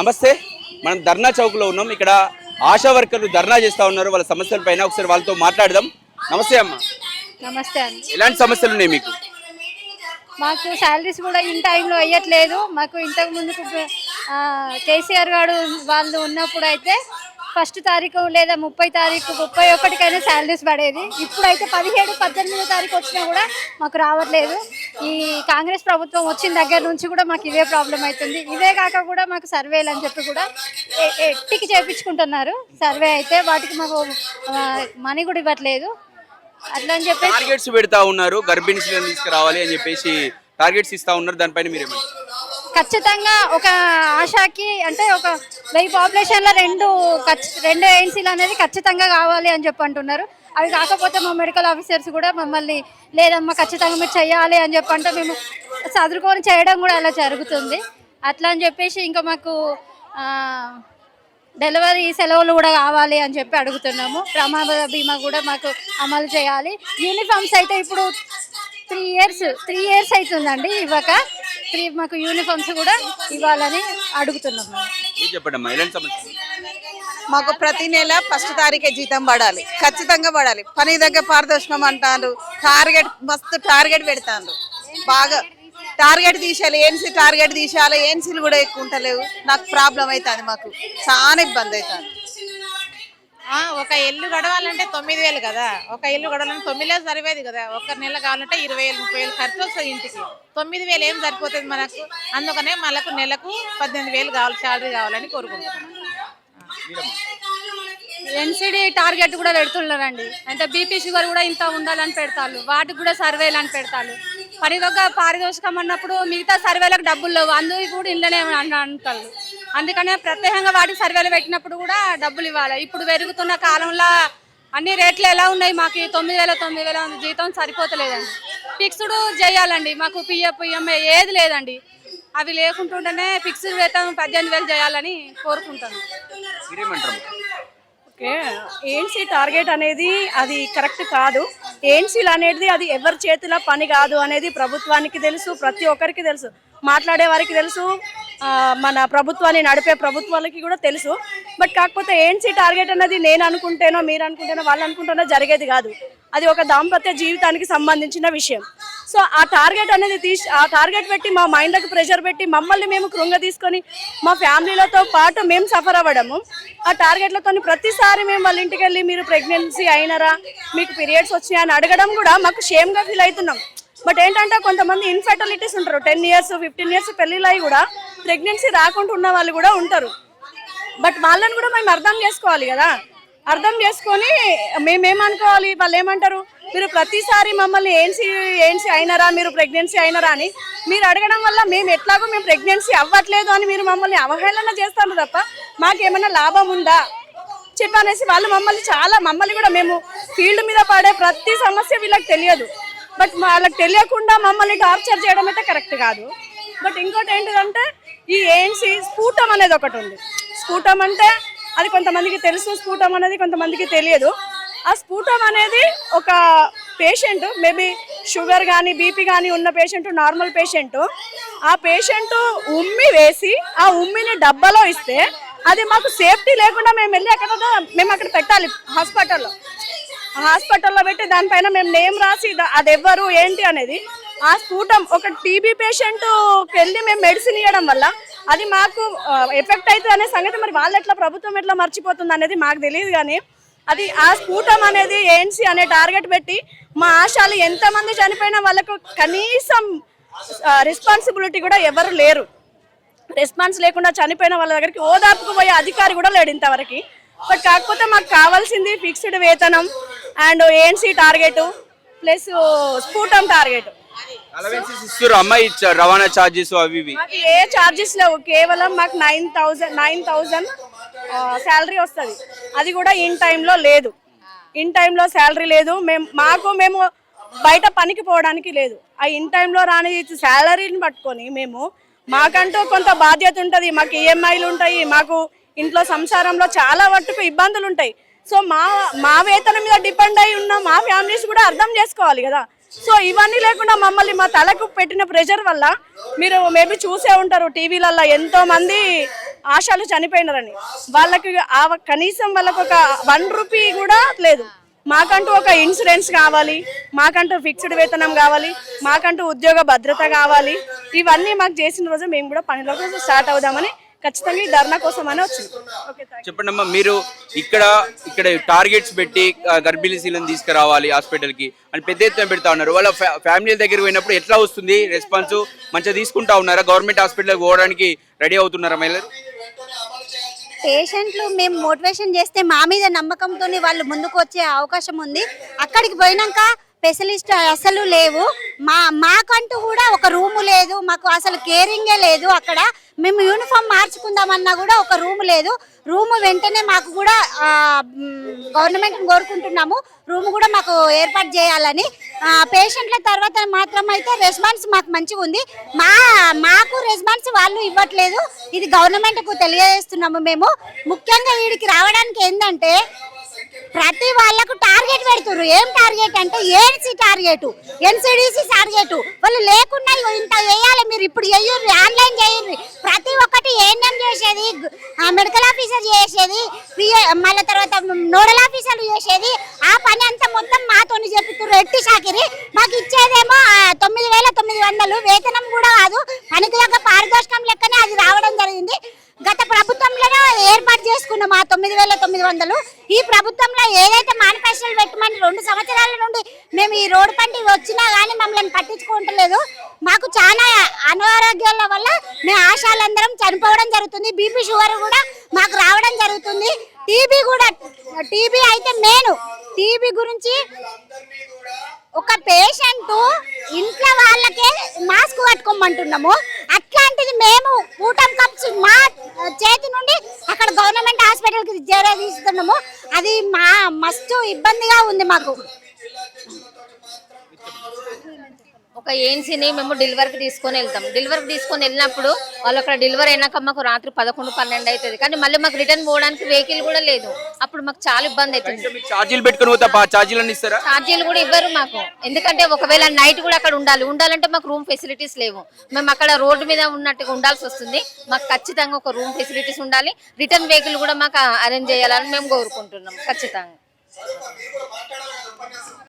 నమస్తే, మనం ధర్నా చౌక్లో ఉన్నాం. ఇక్కడ ఆశా వర్కర్లు ధర్నా చేస్తూ ఉన్నారు వాళ్ళ సమస్యల పైన. ఒకసారి వాళ్ళతో మాట్లాడదాం. నమస్తే అమ్మ. నమస్తే అండి. ఎలాంటి సమస్యలు ఉన్నాయి మీకు? మాకు శాలరీస్ కూడా ఇన్ టైంలో వేయట్లేదు. మాకు ఇంతకు ముందుకు కేసీఆర్ గారు వాళ్ళు ఉన్నప్పుడు అయితే 1 తారీఖు లేదా 30 తారీఖు 31కైనా శాలరీస్ పడేది. ఇప్పుడైతే 17, 18 తారీఖు వచ్చినా కూడా మాకు రావట్లేదు. ఈ కాంగ్రెస్ ప్రభుత్వం వచ్చిన దగ్గర నుంచి కూడా మాకు ఇవే ప్రాబ్లం అవుతుంది. ఇవే కాక కూడా మాకు సర్వేలు అని చెప్పి కూడా ఎట్టికి చేయించుకుంటున్నారు. సర్వే అయితే వాటికి మాకు మనీ కూడా ఇవ్వట్లేదు. అట్లా అని చెప్పి టార్గెట్స్ పెడతా ఉన్నారు, గర్భిణీ స్త్రీలను తీసుకురావాలి అని చెప్పేసి టార్గెట్స్ ఇస్తా ఉన్నారు. దానిపైన మీరు ఖచ్చితంగా ఒక ఆశాకి అంటే ఒక 1000 పాపులేషన్లో రెండు ఏఎన్సీలు అనేది ఖచ్చితంగా కావాలి అని చెప్పి అంటున్నారు. అవి కాకపోతే మా మెడికల్ ఆఫీసర్స్ కూడా మమ్మల్ని లేదమ్మా ఖచ్చితంగా మీరు చేయాలి అని చెప్పి అంటే మేము చదువుకొని చేయడం కూడా అలా జరుగుతుంది. అట్లా అని చెప్పేసి ఇంకా మాకు డెలివరీ సెలవులు కూడా కావాలి అని చెప్పి అడుగుతున్నాము. ప్రమాద బీమా కూడా మాకు అమలు చేయాలి. యూనిఫామ్స్ అయితే ఇప్పుడు 3 ఇయర్స్ అవుతుందండి ఇవ్వక. మాకు యూనిఫామ్స్ కూడా ఇవ్వాలని అడుగుతున్నాము. మాకు ప్రతి నెల 1 తారీఖే జీతం పడాలి, ఖచ్చితంగా పడాలి. పని దగ్గర పారదర్శకం అంటారు, మస్తు టార్గెట్ పెడతాను. బాగా టార్గెట్ తీసేయాలి, ఏఎన్సీ టార్గెట్ తీసేయాలి. ఏఎన్సీలు కూడా ఎక్కువ ఉంటలేవు. నాకు ప్రాబ్లం అవుతుంది, మాకు చాలా ఇబ్బంది అవుతుంది. ఒక ఇల్లు గడవాలంటే 9,000 కదా. ఒక ఇల్లు గడవాలంటే 9,000 సరిపోయేది కదా. ఒక నెల కావాలంటే 20,000, 30,000 ఖర్చు వస్తుంది ఇంటికి. 9,000 ఏం సరిపోతుంది మనకు. అందుకనే మనకు నెలకు 18,000 కావాలి, శాలరీ కావాలని కోరుకుంటున్నాను. ఎన్సిడి టార్గెట్ కూడా పెడుతున్నారండి. అంటే బీపీ షుగర్ కూడా ఇంత ఉండాలని పెడతారు. వాటికి కూడా సర్వేలు అని పెడతారు. పారితోషికం అన్నప్పుడు మిగతా సర్వేలకు డబ్బులు లేవు, అందుకు కూడా ఇంట్లోనే అంటారు. అందుకనే ప్రత్యేకంగా వాటికి సర్వేలు పెట్టినప్పుడు కూడా డబ్బులు ఇవ్వాలి. ఇప్పుడు పెరుగుతున్న కాలంలో అన్ని రేట్లు ఎలా ఉన్నాయి, మాకు 9,000 జీతం సరిపోతలేదండి. ఫిక్స్డ్ చేయాలండి. మాకు పిఎఫ్ ఈఎంఐ ఏది లేదండి. అవి లేకుంటుంటేనే ఫిక్స్డ్ వేతనం 18,000 చేయాలని కోరుకుంటాను. ఓకే, ఏఎన్సీ టార్గెట్ అనేది అది కరెక్ట్ కాదు. ఏఎన్సీలు అనేది అది ఎవరి చేతిలో పని కాదు అనేది ప్రభుత్వానికి తెలుసు, ప్రతి ఒక్కరికి తెలుసు, మాట్లాడే వారికి తెలుసు, మన ప్రభుత్వాన్ని నడిపే ప్రభుత్వాలకి కూడా తెలుసు. బట్ కాకపోతే ఏఎన్సీ టార్గెట్ అనేది నేను అనుకుంటేనో మీరు అనుకుంటేనో వాళ్ళు అనుకుంటేనో జరిగేది కాదు. అది ఒక దాంపత్య జీవితానికి సంబంధించిన విషయం. సో ఆ టార్గెట్ అనేది ఆ టార్గెట్ పెట్టి మా మైండ్లకు ప్రెషర్ పెట్టి మమ్మల్ని మేము కృంగ తీసుకొని మా ఫ్యామిలీలతో పాటు మేము సఫర్ అవ్వడము. ఆ టార్గెట్లతో ప్రతిసారి మేము వాళ్ళ ఇంటికి వెళ్ళి మీరు ప్రెగ్నెన్సీ అయినరా, మీకు పీరియడ్స్ వచ్చినాయా అని అడగడం కూడా మాకు షేమ్గా ఫీల్ అవుతున్నాం. బట్ ఏంటంటే కొంతమంది ఇన్ఫెర్టిలిటీస్ ఉంటారు, 10 years 15 years పెళ్ళిళ్ళు అయి కూడా ప్రెగ్నెన్సీ రాకుండా ఉన్న వాళ్ళు కూడా ఉంటారు. బట్ వాళ్ళని కూడా మేము అర్థం చేసుకోవాలి కదా. అర్థం చేసుకొని మేమేమనుకోవాలి, వాళ్ళు ఏమంటారు, మీరు ప్రతిసారి మమ్మల్ని ఏఎన్సీ అయినారా, మీరు ప్రెగ్నెన్సీ అయినారా అని మీరు అడగడం వల్ల మేము ఎట్లాగో మేము ప్రెగ్నెన్సీ అవ్వట్లేదు అని మీరు మమ్మల్ని అవహేళన చేస్తారు తప్ప మాకేమైనా లాభం ఉందా చెప్పనేసి వాళ్ళు మమ్మల్ని కూడా మేము ఫీల్డ్ మీద పడే ప్రతి సమస్య వీళ్ళకి తెలియదు. బట్ వాళ్ళకి తెలియకుండా మమ్మల్ని టార్చర్ చేయడం అయితే కరెక్ట్ కాదు. బట్ ఇంకోటి ఏంటిదంటే ఈ ఏఎన్సీ స్ఫూటం అనేది ఒకటి ఉంది. స్ఫూటం అంటే అది కొంతమందికి తెలుసు, స్ఫూటం అనేది కొంతమందికి తెలియదు. ఆ స్ఫూటం అనేది ఒక పేషెంట్ మేబీ షుగర్ కానీ బీపీ కానీ ఉన్న పేషెంట్, నార్మల్ పేషెంట్, ఆ పేషెంట్ ఉమ్మి వేసి ఆ ఉమ్మిని డబ్బాలో ఇస్తే అది మాకు సేఫ్టీ లేకుండా మేము వెళ్ళి అక్కడ పెట్టాలి హాస్పిటల్లో పెట్టి దానిపైన మేము నేమ్ రాసి అది ఎవ్వరు ఏంటి అనేది. ఆ స్ఫూటం ఒక టీబీ పేషెంట్కి వెళ్ళి మేము మెడిసిన్ ఇవ్వడం వల్ల అది మాకు ఎఫెక్ట్ అవుతుంది అనే సంగతి మరి వాళ్ళు ఎట్లా, ప్రభుత్వం ఎట్లా మర్చిపోతుంది అనేది మాకు తెలియదు. కానీ అది ఆ స్ఫూటం అనేది ఏఎన్సీ అనే టార్గెట్ పెట్టి మా ఆశాలు ఎంతమంది చనిపోయినా వాళ్ళకు కనీసం రెస్పాన్సిబిలిటీ కూడా ఎవరు లేరు. రెస్పాన్స్ లేకుండా చనిపోయిన వాళ్ళ దగ్గరికి ఓదార్పుకు పోయే అధికారి కూడా లేడు ఇంతవరకు. బట్ కాకపోతే మాకు కావాల్సింది ఫిక్స్డ్ వేతనం and ANC target plus sputum target. రవాణా ఛార్జెస్ అవి ఏ ఛార్జెస్ లేవు, కేవలం మాకు 9,000 శాలరీ వస్తుంది. అది కూడా ఇన్ టైంలో లేదు. ఇన్ టైంలో శాలరీ లేదు. మేము బయట పనికి పోవడానికి లేదు. ఆ ఇన్ టైంలో రాని శాలరీని పట్టుకొని మాకంటూ కొంత బాధ్యత ఉంటుంది. మాకు ఈఎంఐలు ఉంటాయి, మాకు ఇంట్లో సంసారంలో చాలా వరకు ఇబ్బందులు ఉంటాయి. సో మా వేతనం మీద డిపెండ్ అయి ఉన్న మా ఫ్యామిలీస్ కూడా అర్థం చేసుకోవాలి కదా. సో ఇవన్నీ లేకుండా మమ్మల్ని మా తలకు పెట్టిన ప్రెషర్ వల్ల మీరు మేబీ చూసే ఉంటారు టీవీలలో ఎంతో మంది ఆశలు చనిపోయినారని. వాళ్ళకి కనీసం వాళ్ళకు ఒక 1 రూపీ కూడా లేదు. మాకంటూ ఒక ఇన్సూరెన్స్ కావాలి, మాకంటూ ఫిక్స్డ్ వేతనం కావాలి, మాకంటూ ఉద్యోగ భద్రత కావాలి. ఇవన్నీ మాకు చేసిన రోజు మేము కూడా పనిలోకి స్టార్ట్ అవుదామని ఖచ్చితంగా ఈ ధర్నా కోసం అని వచ్చింది. ఓకే, చెప్పండి అమ్మా, మీరు ఇక్కడ టార్గెట్స్ పెట్టి గర్భిణీలను తీసుకురావాలి హాస్పిటల్కి అని పెద్ద ఎత్తున పెడతా ఉన్నారు. వాళ్ళ ఫ్యామిలీ దగ్గర పోయినప్పుడు ఎట్లా వస్తుంది రెస్పాన్స్? మంచిగా తీసుకుంటా ఉన్నారా? గవర్నమెంట్ హాస్పిటల్కి పోవడానికి రెడీ అవుతున్నారా మహిళలు? పేషెంట్లు మేము మోటివేషన్ చేస్తే మా మీద నమ్మకంతో వాళ్ళు ముందుకు వచ్చే అవకాశం ఉంది. అక్కడికి పోయినాక స్పెషలిస్ట్ అసలు లేవు. మాకంటూ కూడా ఒక రూము లేదు, మాకు అసలు కేరింగే లేదు. అక్కడ మేము యూనిఫామ్ మార్చుకుందామన్నా కూడా ఒక రూము లేదు. రూము వెంటనే మాకు కూడా గవర్నమెంట్ని కోరుకుంటున్నాము, రూమ్ కూడా మాకు ఏర్పాటు చేయాలని. పేషెంట్ల తర్వాత మాత్రం అయితే రెస్పాన్స్ మాకు మంచిగా ఉంది. మాకు రెస్పాన్స్ వాళ్ళు ఇవ్వట్లేదు. ఇది గవర్నమెంట్కు తెలియజేస్తున్నాము. మేము ముఖ్యంగా వీడికి రావడానికి ఏంటంటే ప్రతి వాళ్ళకు టార్గెట్ పెడుతున్నారు. ఏం టార్గెట్ అంటే ఏఎన్సీ టార్గెట్, ఎన్సిడిసి టార్గెట్. వాళ్ళు లేకుండా ఇంత వేయాలి, మీరు ఇప్పుడు చెయ్యర్రి, ఆన్లైన్ చెయ్యర్రి. ప్రతి ఒక్కటి ఏఎన్ఎం చేసేది, మెడికల్ ఆఫీసర్ చేసేది, మళ్ళీ తర్వాత నోడల్ ఆఫీసర్లు చేసేది. ఆ పని అంతా మొత్తం మాతోని చెప్తున్నారు. ఎట్టి షాకిరి మాకు ఇచ్చేదేమో 9,900 వేతనం కూడా కాదు, పనికి దగ్గర పారితోషికం లెక్కనే అది రావడం జరిగింది. గత ప్రభుత్వంలోనే ఏర్పాటు చేసుకున్నాం ఆ 9,900. ఈ ప్రభుత్వంలో ఏదైతే మేనిఫెస్టోలు పెట్టమని 2 సంవత్సరాల నుండి మేము ఈ రోడ్డు పంటి వచ్చినా కానీ మమ్మల్ని పట్టించుకోవట్లేదు. మాకు చాలా అనారోగ్యాల వల్ల మేము ఆశాలందరం చనిపోవడం జరుగుతుంది. బీపీ షుగర్ కూడా మాకు రావడం జరుగుతుంది. టీబీ అయితే మెయిన్. టీబీ గురించి ఒక పేషెంట్ ఇంట్లో వాళ్ళకే మాస్క్ కట్టుకోమంటున్నాము. అట్లాంటిది మేము కూటమి కప్స్ మా చేతి నుండి అక్కడ గవర్నమెంట్ హాస్పిటల్కి చేరదీస్తున్నాము. అది మస్తు ఇబ్బందిగా ఉంది మాకు. ఒక ఏఎన్సీని మేము డెలివరీకి తీసుకొని వెళ్తాం. డెలివరీకి తీసుకొని వెళ్ళినప్పుడు వాళ్ళు అక్కడ డెలివరీ అయినాక మాకు రాత్రి 11-12 అవుతుంది. కానీ మళ్ళీ మాకు రిటర్న్ పోవడానికి వెహికల్ కూడా లేదు. అప్పుడు మాకు చాలా ఇబ్బంది అవుతుంది. ఛార్జీలు పెట్టుకుని పోతే ఛార్జీలు ఇస్తారా? ఛార్జీలు కూడా ఇవ్వరు మాకు. ఎందుకంటే ఒకవేళ నైట్ కూడా అక్కడ ఉండాలంటే మాకు రూమ్ ఫెసిలిటీస్ లేవు. మేము అక్కడ రోడ్డు మీద ఉన్నట్టుగా ఉండాల్సి వస్తుంది. మాకు ఖచ్చితంగా ఒక రూమ్ ఫెసిలిటీస్ ఉండాలి. రిటర్న్ వెహికల్ కూడా మాకు అరేంజ్ చేయాలని మేము కోరుకుంటున్నాం ఖచ్చితంగా.